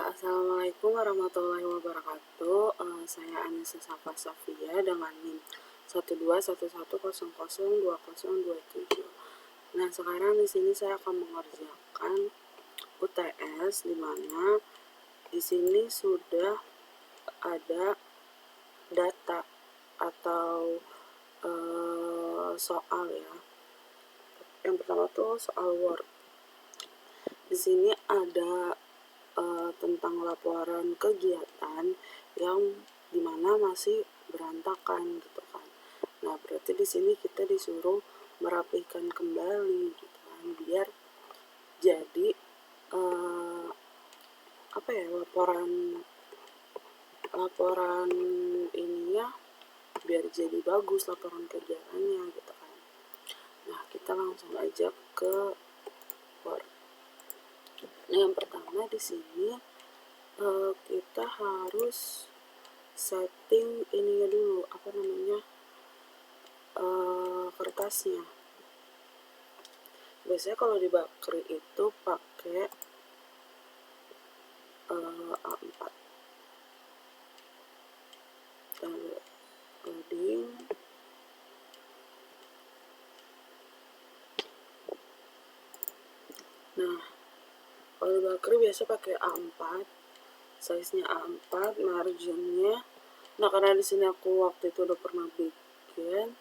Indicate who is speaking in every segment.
Speaker 1: Assalamualaikum warahmatullahi wabarakatuh. Saya Anissa Safa Safia dengan NIM 12110002027. Nah, sekarang di sini saya akan mengerjakan UTS, di mana di sini sudah ada data atau soal ya. Yang pertama tuh soal Word. Di sini ada tentang laporan kegiatan yang dimana masih berantakan gitu kan. Nah, berarti di sini kita disuruh merapikan kembali gitu kan, biar jadi laporan ininya biar jadi bagus laporan kegiatannya gitu kan. Nah, kita langsung aja ke Word. Nah, yang pertama di sini kita harus setting ininya dulu, kertasnya. Biasanya kalau di Bakri itu pakai A4. Lalu loading. Nah, kalau di Bakri biasa pakai A4, size-nya A4, marginnya. Nah, karena di sini aku waktu itu udah pernah bikin,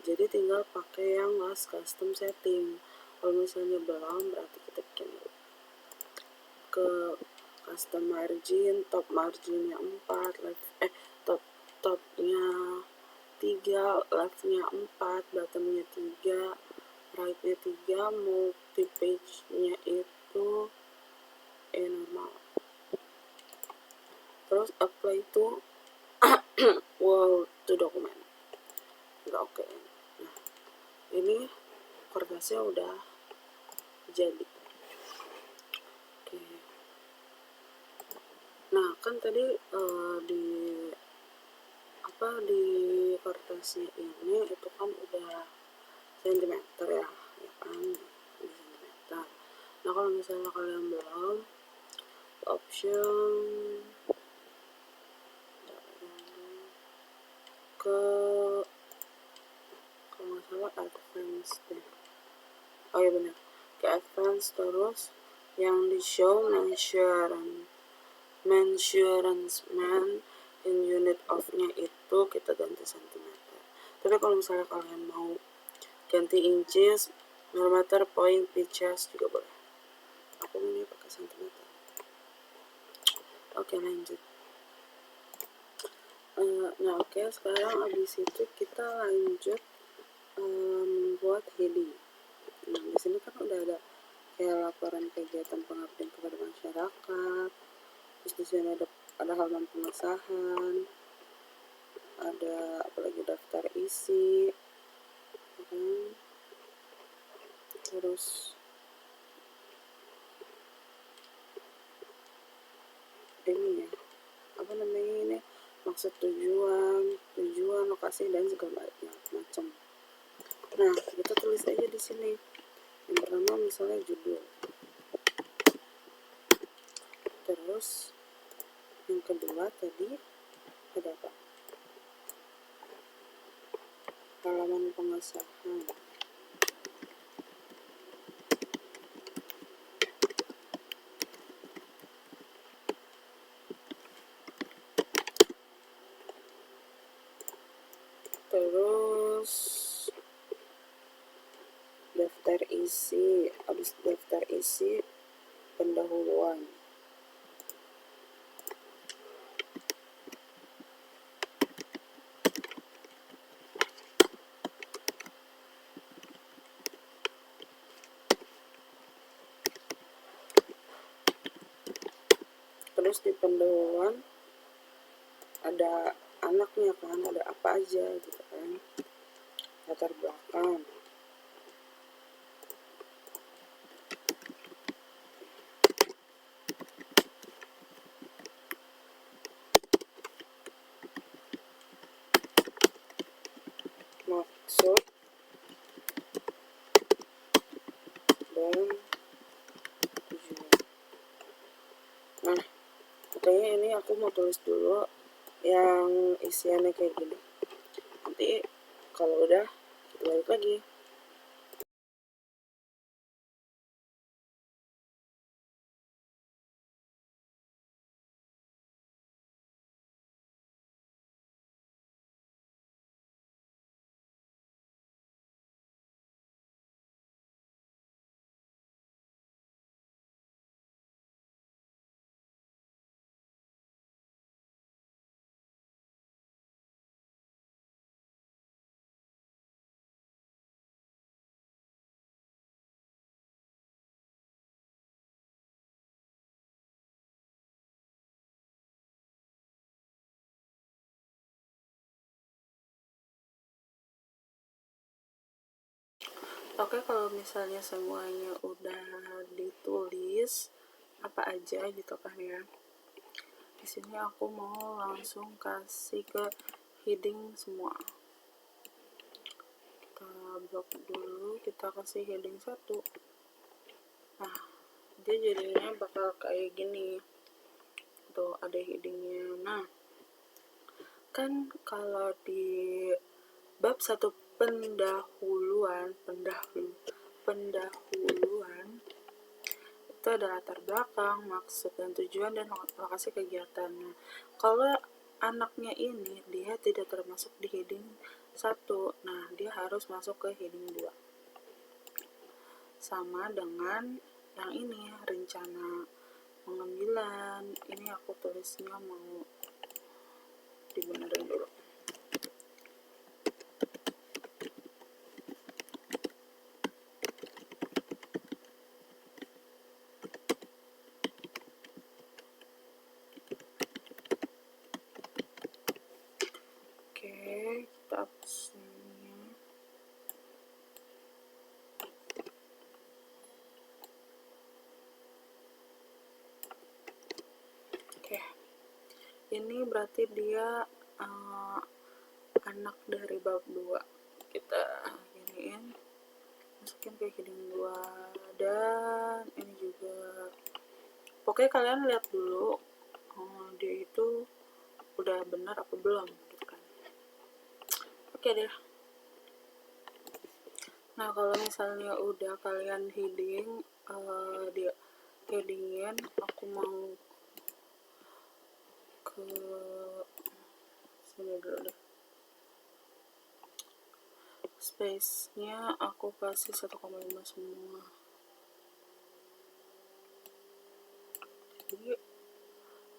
Speaker 1: jadi tinggal pakai yang last custom setting. Kalau misalnya belum, berarti kita bikin ke custom margin, top marginnya 4, topnya 3, leftnya 4, bottomnya 3, rightnya 3, multi page-nya itu normal. Terus apply to Word to document. Udah oke. Nah, ini kertasnya udah jadi. Oke. Nah, kan tadi di kertasnya ini itu kan udah sentimeter ya kan, di sentimeter. Nah, kalau misalnya kalian belum, option ke kalau nggak salah advance deh. Oh ya benar, ke advance, terus yang di show measurement in unit of-nya itu kita ganti centimeter. Tapi kalau misalnya kalian mau ganti inches, millimeter, point, pitches juga boleh. Aku ini pakai centimeter. Oke, lanjut. Nah, oke, sekarang abis itu kita lanjut membuat heading. Nah, di sini kan udah ada kayak laporan kegiatan pengabdian kepada masyarakat. Terus di sini ada halaman pengesahan, ada apalagi daftar isi, terus ini ya, ini maksud tujuan, lokasi dan segala macam. Nah, kita tulis aja di sini. Yang pertama misalnya judul. Terus yang kedua tadi ada apa? Halaman pengesahan. Terus daftar isi, habis daftar isi pendahuluan. Terus di pendahuluan ada anaknya kan, ada apa aja gitu kan, latar belakang. Maksud dan tujuan. Nah, Kayaknya ini aku mau tulis dulu yang isiannya kayak gini. Nanti kalau udah kita balik lagi. Oke, kalau misalnya semuanya udah ditulis apa aja gitu kan ya. Di sini aku mau langsung kasih ke heading semua. Kita blok dulu, kita kasih heading 1. Nah, dia jadinya bakal kayak gini. Tuh ada headingnya. Nah, kan kalau di bab 1 pendahuluan itu ada latar belakang, maksud dan tujuan, dan lokasi kegiatannya. Kalau anaknya ini dia tidak termasuk di heading 1, nah dia harus masuk ke heading 2. Sama dengan yang ini, rencana pengambilan. Ini aku tulisnya mau dibenerin dulu. Oke, kita hapus ini. Oke, ini berarti dia anak dari bab 2. Kita iniin, masukin ke heading 2. Dan ini juga, pokoknya kalian lihat dulu dia itu udah benar apa belum gitu kan. Oke deh. Nah, kalau misalnya udah kalian heading, dia headingin, aku mau ke sini dulu deh. Space-nya aku kasih 1,5 semua. Jadi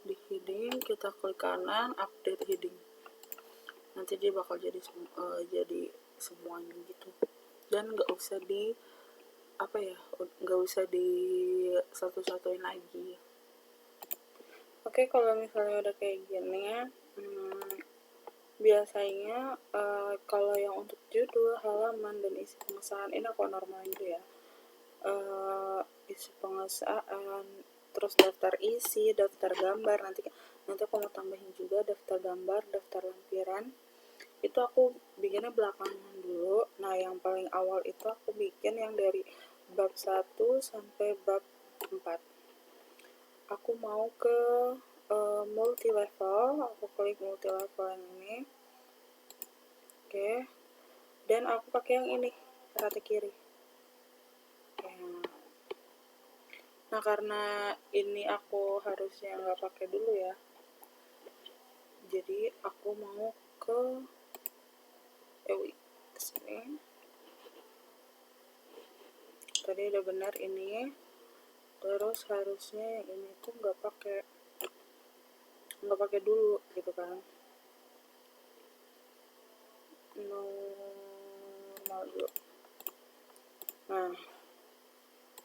Speaker 1: di heading kita klik kanan, update heading. Nanti dia bakal jadi semuanya gitu. Dan nggak usah di nggak usah di satu-satuin lagi. Oke, kalau misalnya udah kayak gini, biasanya kalau yang untuk judul, halaman, dan isi pengesahan ini aku normalin dulu ya. Isi pengesahan, terus daftar isi, daftar gambar, nanti aku mau tambahin juga daftar gambar, daftar lampiran. Itu aku bikinnya belakangan dulu. Nah, yang paling awal itu aku bikin yang dari bab 1 sampai bab 4. Aku mau ke multi level, aku klik multi level yang ini. Oke. Dan aku pakai yang ini, rata kiri. Oke. Nah, karena ini aku harusnya nggak pakai dulu ya. Jadi aku mau ke sini. Tadi udah benar ini. Terus harusnya yang ini tuh nggak pakai dulu gitu kan. Normal dulu. Nah,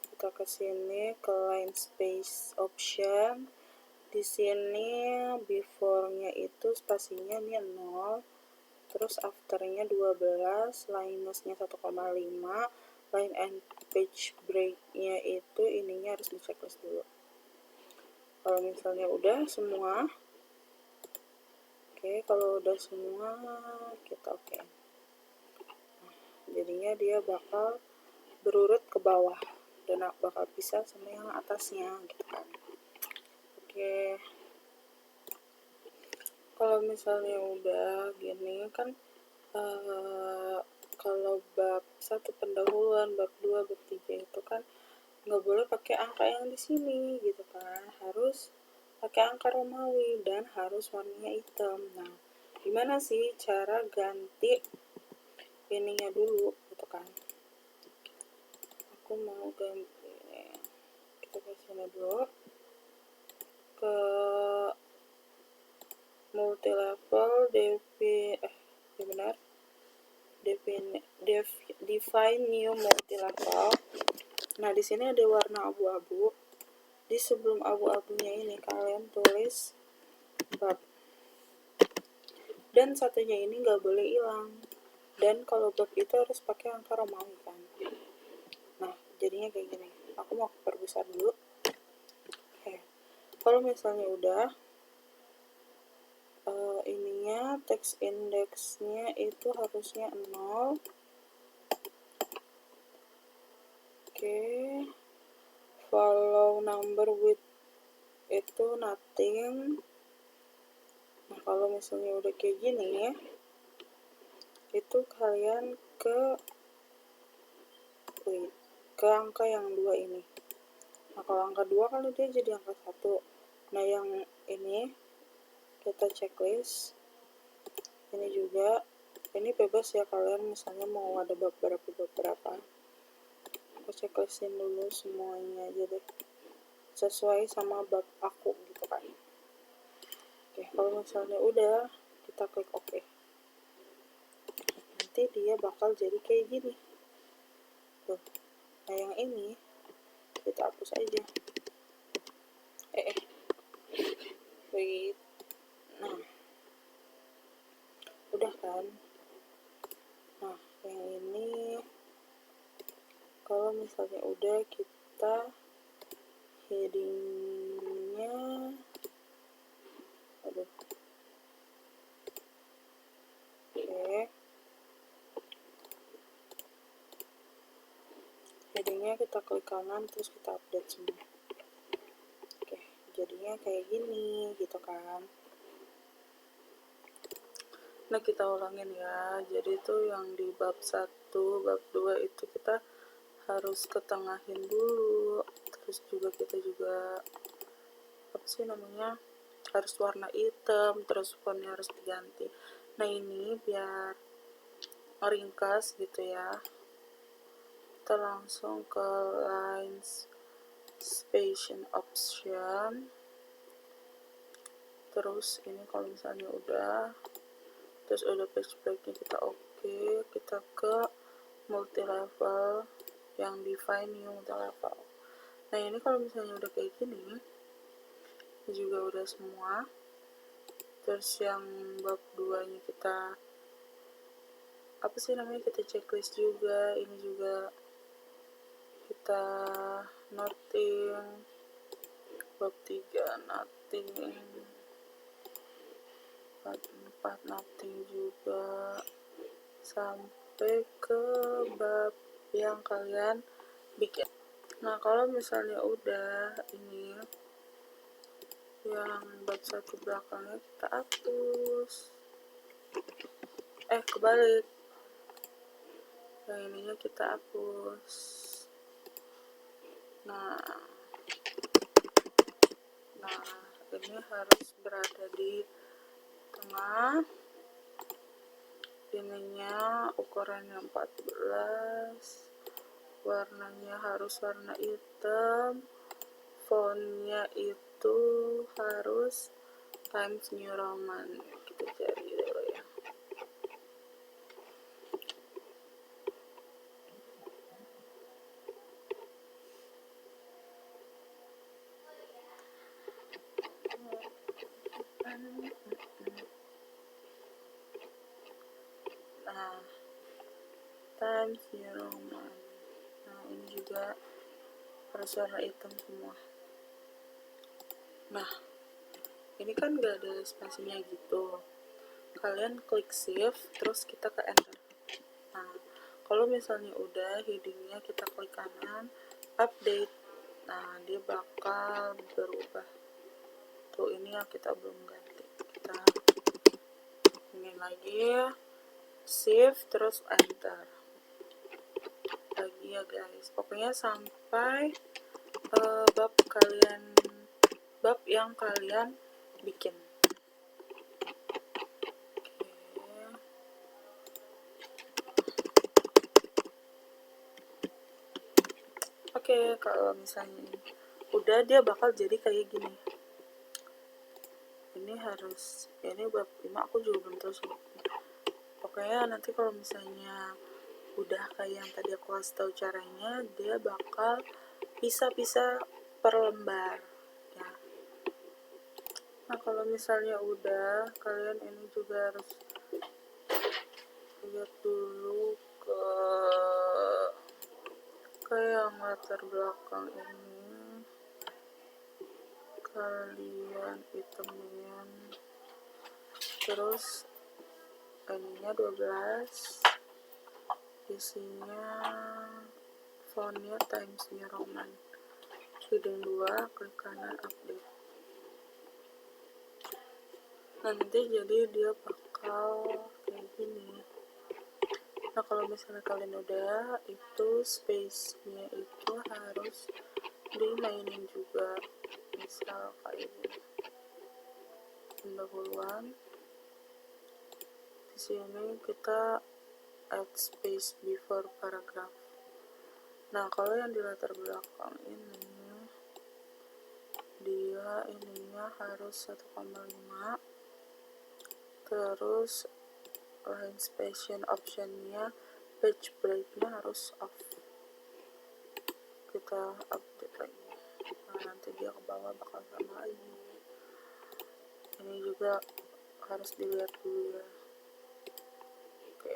Speaker 1: kita ke sini ke line space option. Di sini before-nya itu spasinya ini 0, terus after-nya 12, minus-nya 1,5, line and page break-nya itu ininya harus di checklist dulu. Kalau misalnya udah semua, oke, kalau udah semua kita oke. Nah, jadinya dia bakal berurut ke bawah dan bakal pisah sama yang atasnya gitu kan. Oke, kalau misalnya udah gini kan, kalau bab 1 pendahuluan, bab 2, bab 3 itu kan nggak boleh pakai angka yang di sini gitu kan, harus pakai angka Romawi dan harus warnanya hitam. Nah, gimana sih cara ganti ininya dulu gitu kan? Aku mau ganti, kita ke sini dulu ke multi level define new multi level. Nah, di sini ada warna abu-abu. Di sebelum abu-abunya ini kalian tulis bab. Dan satunya ini nggak boleh hilang. Dan kalau bab itu harus pakai angka Romawi kan. Nah, jadinya kayak gini. Aku mau perbesar dulu. Oke. Kalau misalnya udah, ininya text indexnya itu harusnya 0. Oke. Follow number with itu nothing. Nah, kalau misalnya udah kayak gini ya, itu kalian ke angka yang 2 ini. Nah, kalau angka 2 kan dia jadi angka 1. Nah, yang ini kita checklist. Ini juga, ini bebas ya kalian misalnya mau ada beberapa. Aku checklistin dulu semuanya aja deh. Sesuai sama bab aku gitu kan. Oke, kalau misalnya udah, kita klik OK. Nanti dia bakal jadi kayak gini. Tuh. Nah, yang ini kita hapus aja. Wait. Nah, udah kan? Nah, yang ini kalau misalnya udah, kita headingnya oke, headingnya kita klik kanan terus kita update semua. Oke, jadinya kayak gini gitu kan. Nah, kita ulangin ya. Jadi itu yang di bab 1, bab 2 itu kita harus ketengahin dulu. Terus juga kita juga apa sih namanya? Harus warna hitam, terus fontnya harus diganti. Nah, ini biar ringkas gitu ya. Kita langsung ke lines spacing option. Terus ini kalau misalnya udah, terus udah page breaknya kita oke, kita ke multi level yang define new multi level. Nah, ini kalau misalnya udah kayak gini, ini juga udah semua. Terus yang bab 2 nya kita apa sih namanya, kita checklist juga. Ini juga kita noting. Bab 3 noting, bab 4 noting juga, sampai ke bab yang kalian bikin. Nah, kalau misalnya udah ini yang bab 1 belakangnya kita hapus, kebalik, yang ininya kita hapus. Nah, ini harus berada di tengah. Ininya ukurannya 14, warnanya harus warna hitam, fontnya itu harus Times New Roman. Kita cari dulu ya. Nah, Times New Roman. Nah, ini juga harus warna hitam semua. Nah, ini kan gak ada spasinya gitu. Kalian klik shift, terus kita ke enter. Nah, kalau misalnya udah, headingnya kita klik kanan, update. Nah, dia bakal berubah. Tuh, ini yang kita belum ganti. Kita Ini lagi, shift terus enter lagi ya guys, pokoknya sampai bab yang kalian bikin. Oke, kalau misalnya udah, dia bakal jadi kayak gini. Ini bab 5, aku juga belum tahu sih. Pokoknya nanti kalau misalnya udah kayak yang tadi aku kasih tahu caranya, dia bakal pisah-pisah per lembar ya. Nah, kalau misalnya udah, kalian ini juga harus lihat dulu ke yang latar belakang ini, kalian hitemin, terus ininya 12, isinya fontnya Times New Roman, heading 2, klik kanan update. Nanti jadi dia bakal kayak gini. Nah, kalau misalnya kalian udah, itu space-nya itu harus dimainin juga, misal kayak gini, pendahuluan. Di sini kita add space before paragraph. Nah, kalau yang di latar belakang ini, dia ininya harus 1,5, terus line spacing optionnya, page breaknya harus off. Kita update lagi. Nah, nanti dia ke bawah bakal sama lagi. Ini juga harus dilihat dulu ya. Oke.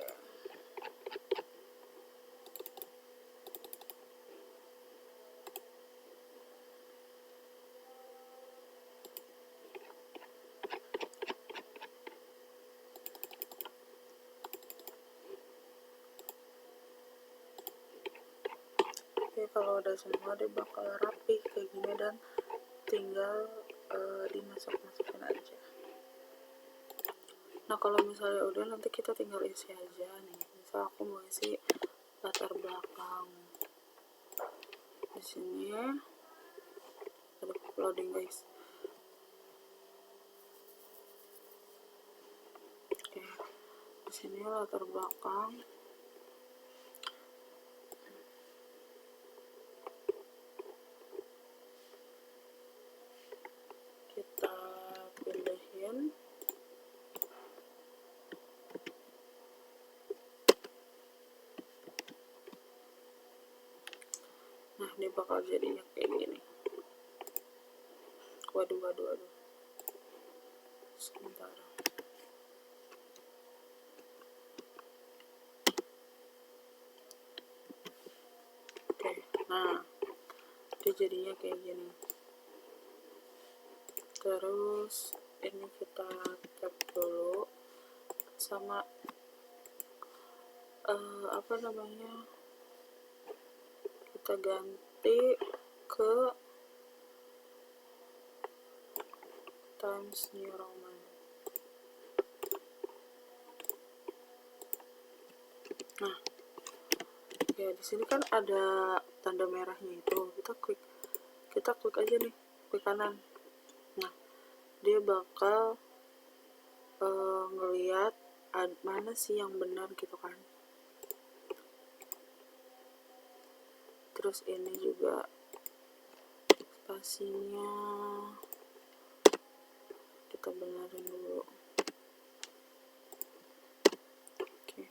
Speaker 1: Oke, kalau udah semua dia bakal rapi kayak gini dan tinggal dimasuk-masukin aja. Nah, kalau misalnya udah, nanti kita tinggal isi aja nih. Misal aku mau isi latar belakang. Di sini ada loading guys. Oke, di sini latar belakang. Kita pindahin. Nah, dia bakal jadinya kayak gini. Waduh. Sementara. Oke, nah, dia jadinya kayak gini. Terus ini kita tap dulu sama kita ganti ke Times New Roman. Nah, ya di sini kan ada tanda merahnya itu, kita klik aja nih, klik kanan. Nah, dia bakal ngeliat mana sih yang benar gitu kan. Terus ini juga spasinya kita benerin dulu. Oke.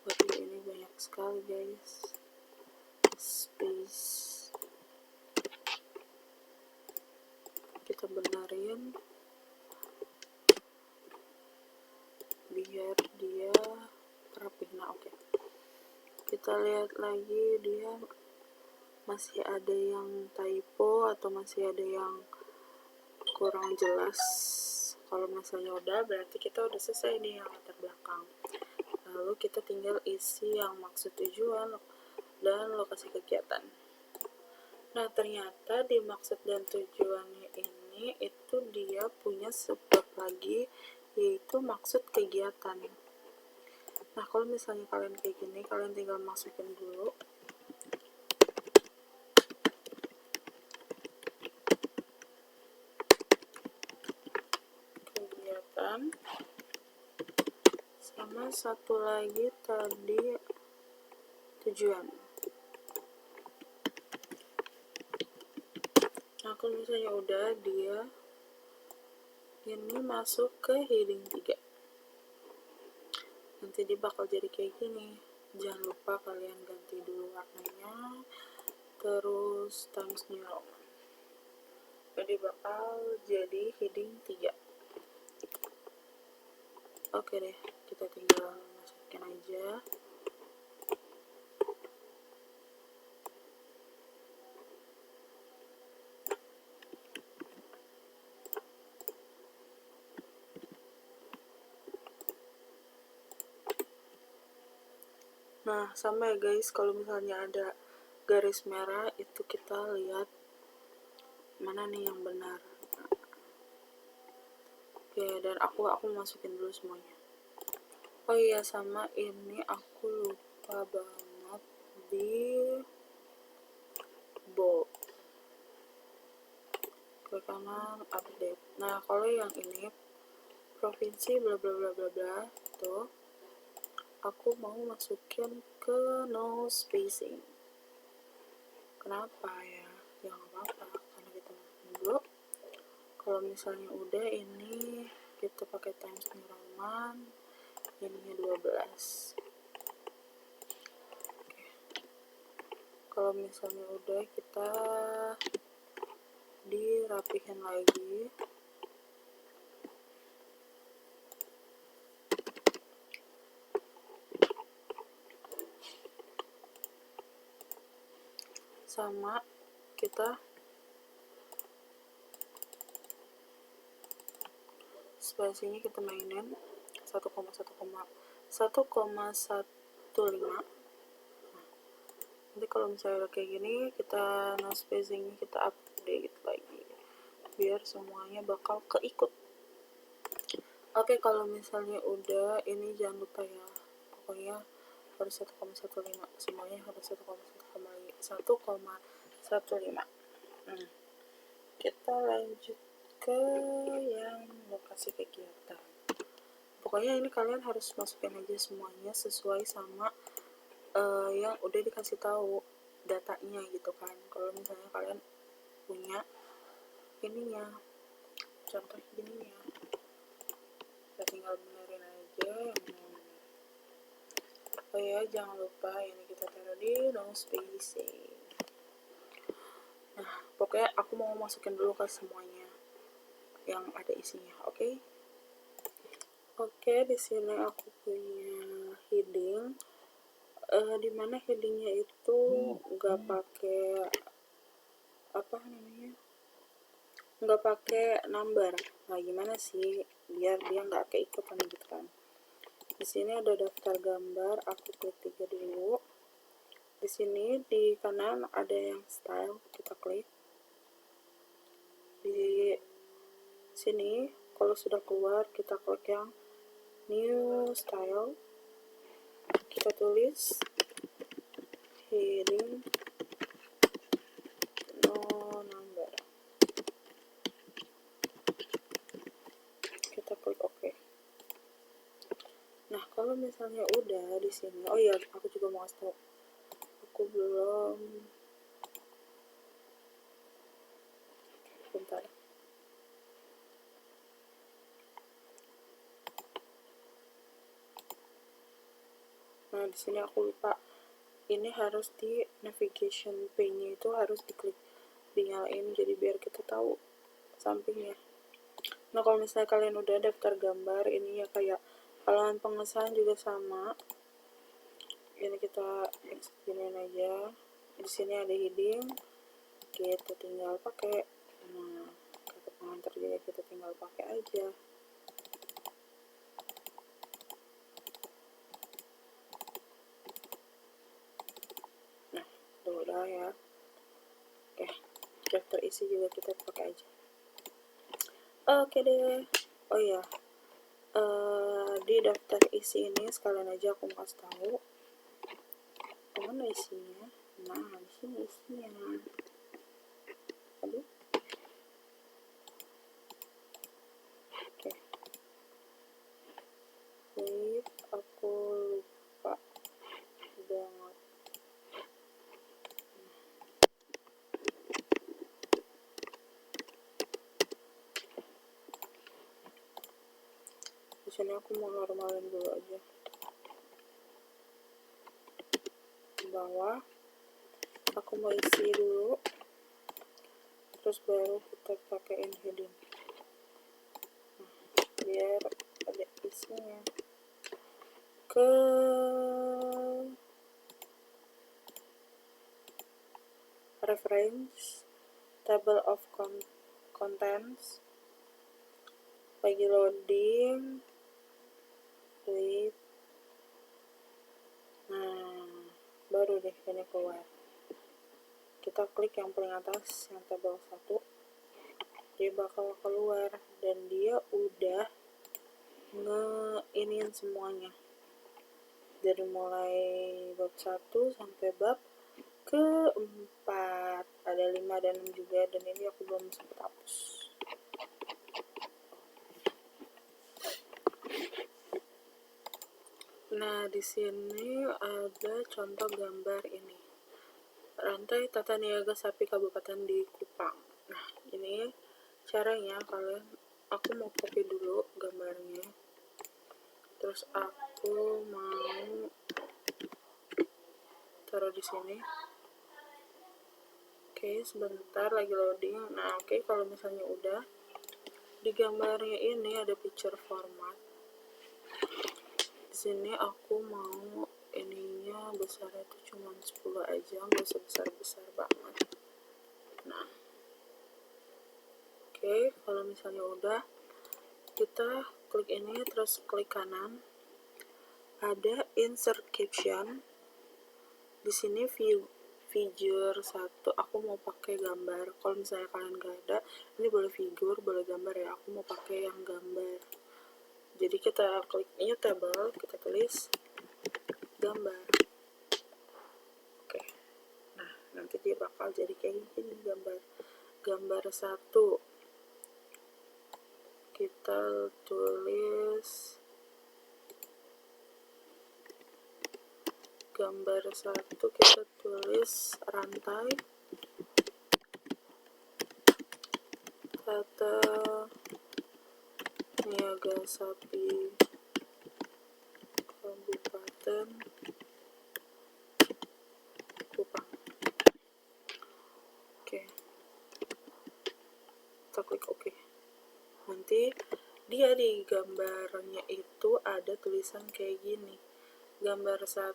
Speaker 1: Waduh, ini banyak sekali guys. Space. Kita benerin biar dia rapi. Nah, oke. Kita lihat lagi, dia masih ada yang typo atau masih ada yang kurang jelas. Kalau misalnya udah, berarti kita udah selesai nih yang latar belakang. Lalu kita tinggal isi yang maksud tujuan dan lokasi kegiatan. Nah, ternyata di maksud dan tujuannya ini itu dia punya subbab lagi, yaitu maksud kegiatan. Nah, kalau misalnya kalian kayak gini, kalian tinggal masukin dulu kegiatan, sama satu lagi tadi tujuan. Nah, kalau misalnya udah, dia ini masuk ke heading 3. Nanti dia bakal jadi kayak gini. Jangan lupa kalian ganti dulu warnanya, terus Times New Roman. Jadi bakal jadi heading 3. Oke deh, kita tinggal masukin aja. Nah, sama ya guys, kalau misalnya ada garis merah, itu kita lihat mana nih yang benar. Oke, dan aku masukin dulu semuanya. Oh iya, sama ini aku lupa banget di bold. Ke kanan, update. Nah, kalau yang ini provinsi bla bla bla bla bla tuh, aku mau masukin ke no spacing. Kenapa ya? Ya nggak apa-apa, karena kita masukin dulu. Kalau misalnya udah, ini kita pakai Times New Roman, ininya 12. Oke. Kalau misalnya udah, kita dirapihin lagi. Sama kita spasinya kita mainin 1,15. Nanti kalau misalnya udah kayak gini, kita no spacingnya kita update lagi biar semuanya bakal keikut. Oke, kalau misalnya udah, ini jangan lupa ya, pokoknya harus 1,15, semuanya harus 1,15. Kita lanjut ke yang lokasi kegiatan. Pokoknya ini kalian harus masukin aja semuanya sesuai sama yang udah dikasih tahu datanya gitu kan. Kalau misalnya kalian punya ininya, contoh gininya, kita tinggal benerin aja yang bener. Oh ya, jangan lupa ini kita taruh di no spacing. Nah, pokoknya aku mau masukin dulu ke semuanya yang ada isinya, oke? Oke, di sini aku punya heading, dimana headingnya itu nggak pakai apa namanya, nggak pakai number. Nah, gimana sih biar dia nggak keikutan gitu kan? Di sini ada daftar gambar, aku klik 3 dulu. Di sini di kanan ada yang style, kita klik. Di sini kalau sudah keluar, kita klik yang new style. Kita tulis heading no number. Kita klik OK. Nah, kalau misalnya udah di sini, oh iya, aku juga mau kasih tahu. Aku belum, bentar. Nah, di sini aku lupa. Ini harus di navigation pane-nya itu harus diklik, dinyalain, jadi biar kita tahu sampingnya. Nah, kalau misalnya kalian udah daftar gambar, ini ya kayak halaman pengesahan juga sama. Ini kita explain aja. Di sini ada heading, kita tinggal pakai. Nah, kata pengantar juga kita tinggal pakai aja. Nah, udah ya. Oke, daftar isi juga kita pakai aja. Oke deh. Oh iya, di daftar isi ini sekalian aja aku kasih tahu mana isinya. Nah, di sini isinya. Aduh. Oke. Wait, aku lupa banget. Di sini aku mau normalin dulu aja. Di bawah aku mau isi dulu, terus baru kita pakaiin heading. Nah, biar ada isinya. Ke reference, table of contents, lagi loading, wait. Nah, baru deh ini keluar. Kita klik yang paling atas, yang tabel 1, dia bakal keluar dan dia udah ngeiniin semuanya dari mulai bab 1 sampai bab ke-4, ada 5 dan 6 juga, dan ini aku belum sempat hapus. Nah, di sini ada contoh gambar ini. Rantai tata niaga sapi kabupaten di Kupang. Nah, ini caranya aku mau copy dulu gambarnya. Terus aku mau taruh di sini. Oke, sebentar lagi loading. Nah, oke, kalau misalnya udah, di gambarnya ini ada picture format. Di sini aku mau ininya besarnya itu cuma 10 aja, nggak usah besar-besar banget. Nah, oke, kalau misalnya udah, kita klik ini, terus klik kanan, ada insert caption. Di sini figure 1, aku mau pakai gambar. Kalau misalnya kalian gak ada, ini boleh figure, boleh gambar ya. Aku mau pakai yang gambar. Jadi kita klik new table, kita tulis gambar. Oke. Nah, nanti dia bakal jadi kayak gini gambar 1. Kita tulis gambar 1, kita tulis rantai tata niaga sapi Kabupaten Kupang. Oke, kita klik OK. Nanti dia di gambarnya itu ada tulisan kayak gini, gambar 1,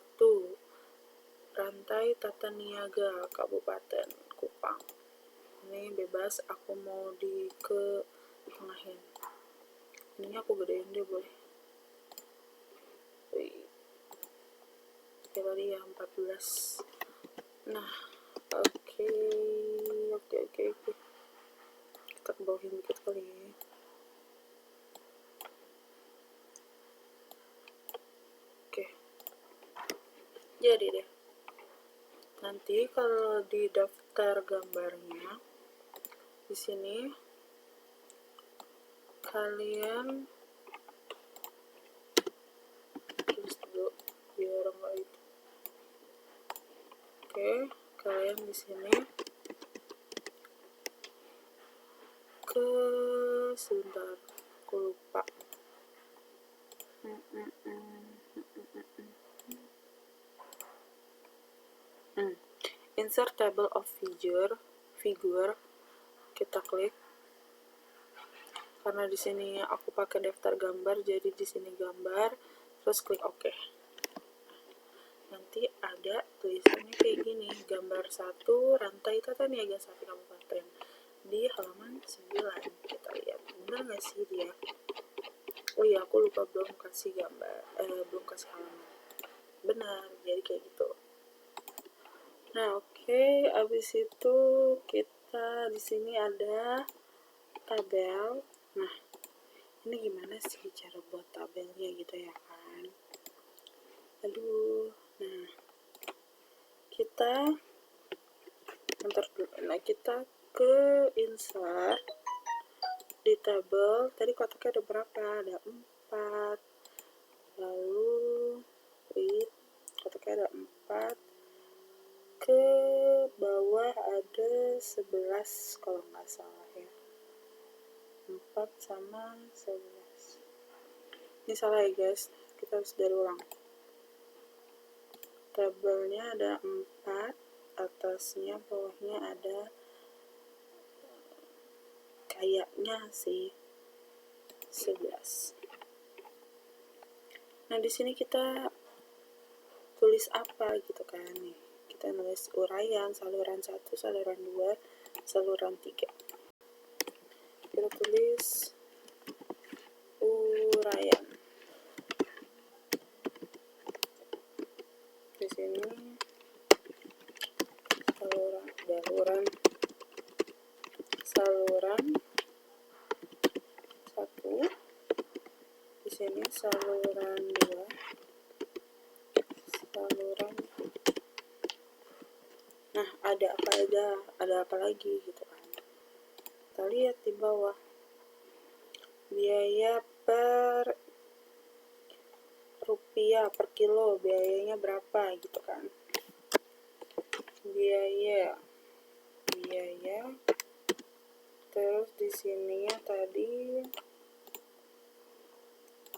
Speaker 1: rantai tata niaga Kabupaten Kupang. Ini bebas, aku mau ke tengahin. Ini aku gedein deh, boleh. Kayak tadi ya 14. Nah, oke. Kita ke bawahin dikit kali ya. Oke. Jadi deh. Nanti kalau di daftar gambarnya di sini kalian tulis dulu biar enggak itu. Oke, kalian di sini sebentar, aku lupa. Insert table of figure, kita klik. Karena di sini aku pakai daftar gambar, jadi di sini gambar, terus klik OK. Nanti ada tulisannya kayak gini, gambar 1, rantai tata niaga sapi kabupaten, di halaman 9. Kita lihat, bener nggak sih dia? Oh iya, aku lupa belum kasih gambar, belum kasih halaman. Benar, jadi kayak gitu. Nah, oke, abis itu kita di sini ada tabel. Nah, ini gimana sih cara buat tabelnya gitu ya kan. Aduh, nah kita kita ke insert di tabel. Tadi kotaknya ada berapa? Ada 4. Lalu width kotaknya ada 4. Ke bawah ada 11 kalau nggak salah ya. 4 sama 11. Ini salah ya guys, kita harus dari ulang. Tabelnya ada 4, atasnya bawahnya ada kayaknya sih 11. Nah, di sini kita tulis apa gitu kan nih. Kita nulis uraian saluran 1, saluran 2, saluran 3. Kita tulis uraian. Di sini saluran 1, di sini saluran 2, saluran. Nah, ada apa lagi gitu kan. Kita lihat di bawah. Biaya per rupiah per kilo, biayanya berapa gitu kan. Biaya. Terus di sininya tadi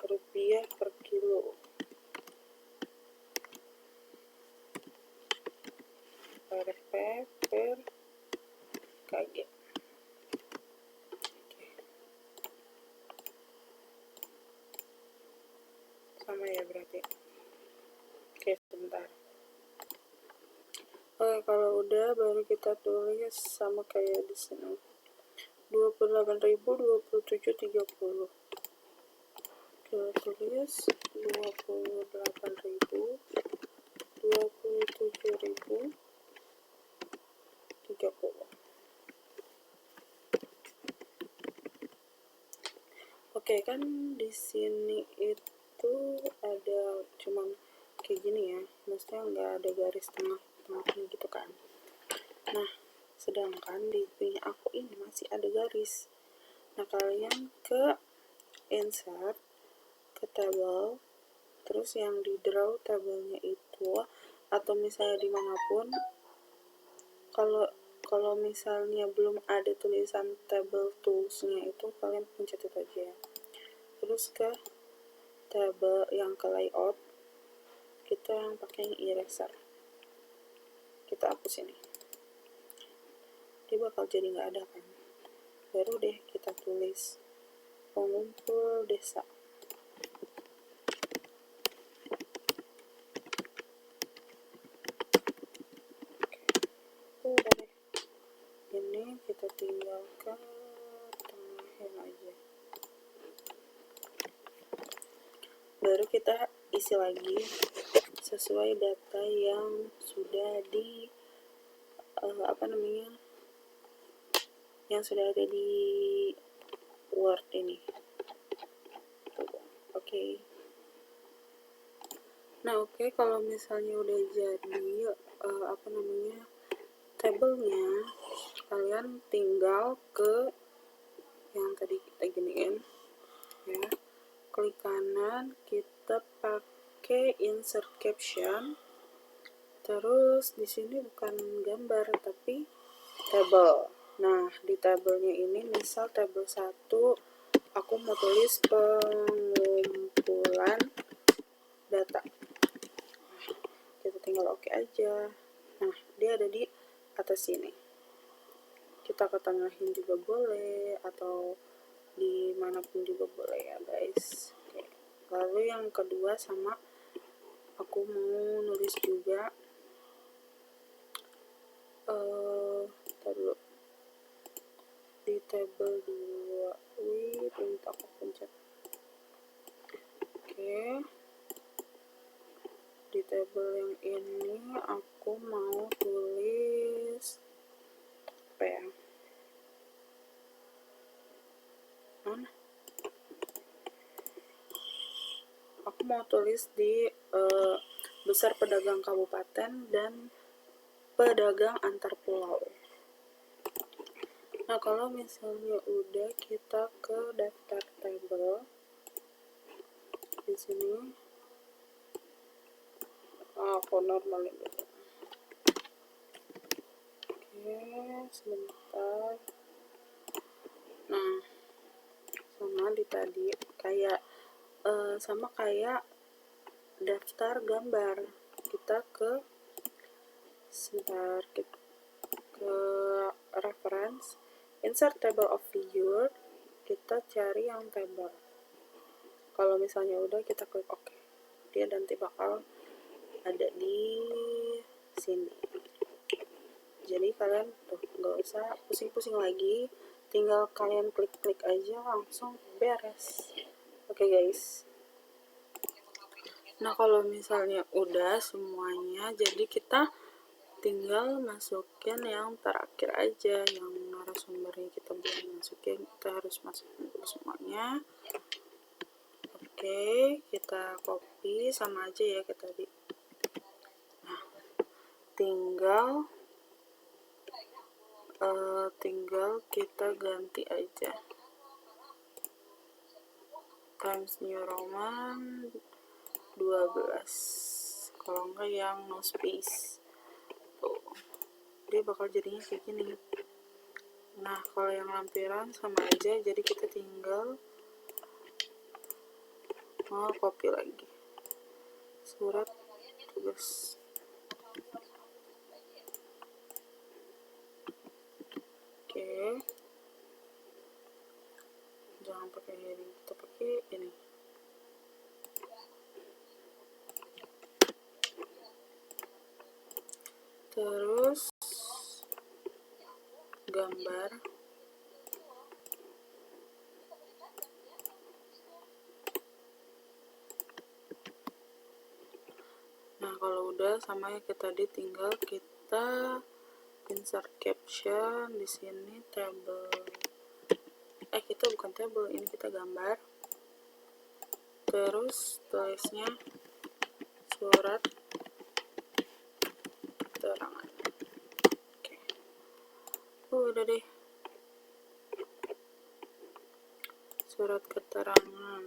Speaker 1: rupiah per kilo. Rp per KG. Sama ya berarti. Oke, sebentar. Oke, kalau udah baru kita tulis sama kayak di sini. 28.000, 27, 30. Kita tulis 28.000, 27.000, 30. Oke, kan di sini itu ada cuman kayak gini ya, maksudnya nggak ada garis tengah-tengahnya gitu kan. Nah, sedangkan di punya aku ini masih ada garis. Nah, kalian ke insert, ke table, terus yang di draw tabelnya itu, atau misalnya dimanapun, kalau misalnya belum ada tulisan table toolsnya itu, kalian pencet itu aja ya. Terus ke table yang ke layout, kita yang pakai eraser, kita hapus ini, dia bakal jadi nggak ada kan. Baru deh kita tulis pengumpul desa. Oke, udah deh. Ini kita tinggal ke tengahin aja. Baru kita isi lagi sesuai data yang sudah di yang sudah ada di Word ini. Oke. Nah, oke, kalau misalnya udah jadi tabelnya, kalian tinggal ke yang tadi kita giniin ya, klik kanan, kita pakai insert caption. Terus di sini bukan gambar tapi tabel. Nah, di tabelnya ini misal tabel 1 aku mau tulis pengumpulan data. Kita tinggal oke aja. Nah, dia ada di atas sini. Kita ketengahin juga boleh, atau dimanapun juga boleh ya guys. Oke. Lalu yang kedua sama aku mau nulis juga dulu di table 2 width aku pencet. Oke, di table yang ini aku mau tulis apa ya, mana aku mau tulis di besar pedagang kabupaten dan pedagang antar pulau. Nah, kalau misalnya udah, kita ke daftar tabel. Di sini aku normalin dulu. Oke, sebentar. Nah, sama di tadi sama kayak daftar gambar, kita ke sebentar, ke reference, insert table of figure, kita cari yang table. Kalau misalnya udah, kita klik OK. Dia nanti bakal ada di sini. Jadi kalian tuh nggak usah pusing-pusing lagi, tinggal kalian klik-klik aja langsung beres. Oke guys. Nah, kalau misalnya udah semuanya, jadi kita tinggal masukin yang terakhir aja, yang narasumbernya kita belum masukin, kita harus masukin dulu semuanya. Oke, kita copy sama aja ya kayak tadi. Nah, tinggal kita ganti aja Times New Roman 12, kalau enggak yang no space tuh, dia bakal jadinya kayak gini. Nah, kalau yang lampiran sama aja, jadi kita tinggal mau copy lagi surat tugas. Oke, jangan pakai ini, kita pakai ini. Terus gambar, nah kalau udah sama ya kayak tadi, tinggal kita insert caption di sini, table. Kita bukan table, ini kita gambar. Terus tulisnya surat keterangan. Oke. Udah deh. Surat keterangan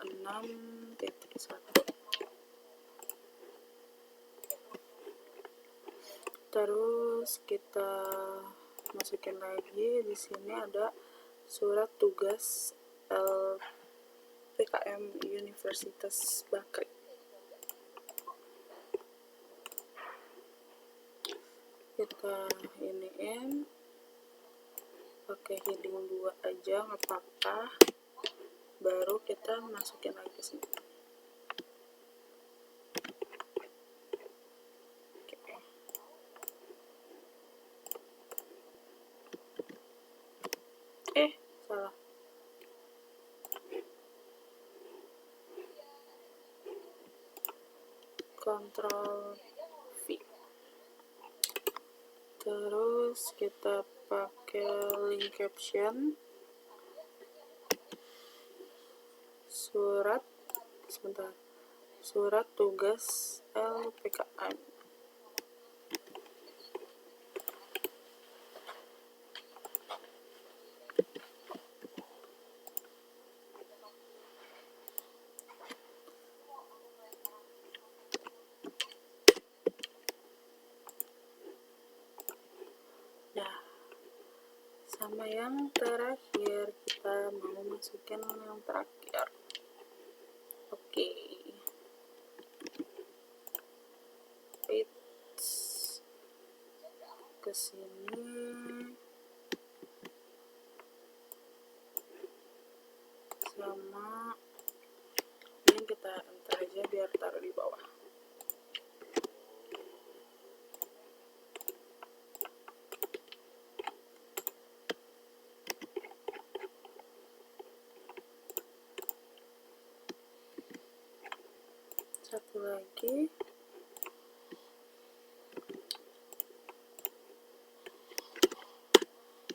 Speaker 1: 6.1. Terus kita masukin lagi, di sini ada surat tugas LPKM Universitas Bakri. Kita iniin pakai heading 2 aja, nggak apa-apa. Baru kita masukin lagi ke sini. Salah. Ctrl V. Terus kita pakai link caption, surat tugas LPKM. Nah, sama yang terakhir, kita mau masukin yang terakhir. Oke. Ke sini. Sama ini kita enter aja biar taruh di bawah. Satu lagi.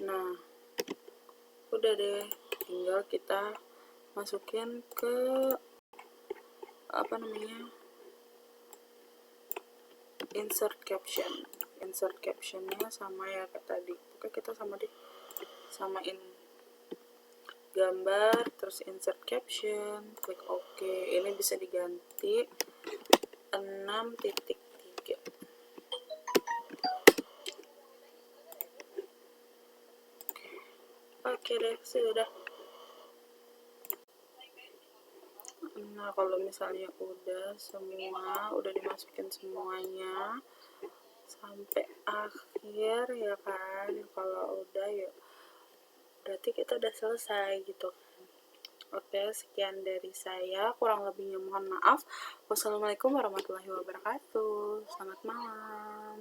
Speaker 1: Nah, udah deh, tinggal kita masukin ke insert captionnya sama ya kayak tadi. Oke, kita samain gambar, terus insert caption, klik OK. Ini bisa diganti 6.3. Oke deh, sudah. Nah, kalau misalnya udah dimasukin semuanya sampai akhir ya kan, kalau udah ya berarti kita udah selesai gitu. Oke, sekian dari saya, kurang lebihnya mohon maaf. Wassalamualaikum warahmatullahi wabarakatuh. Selamat malam.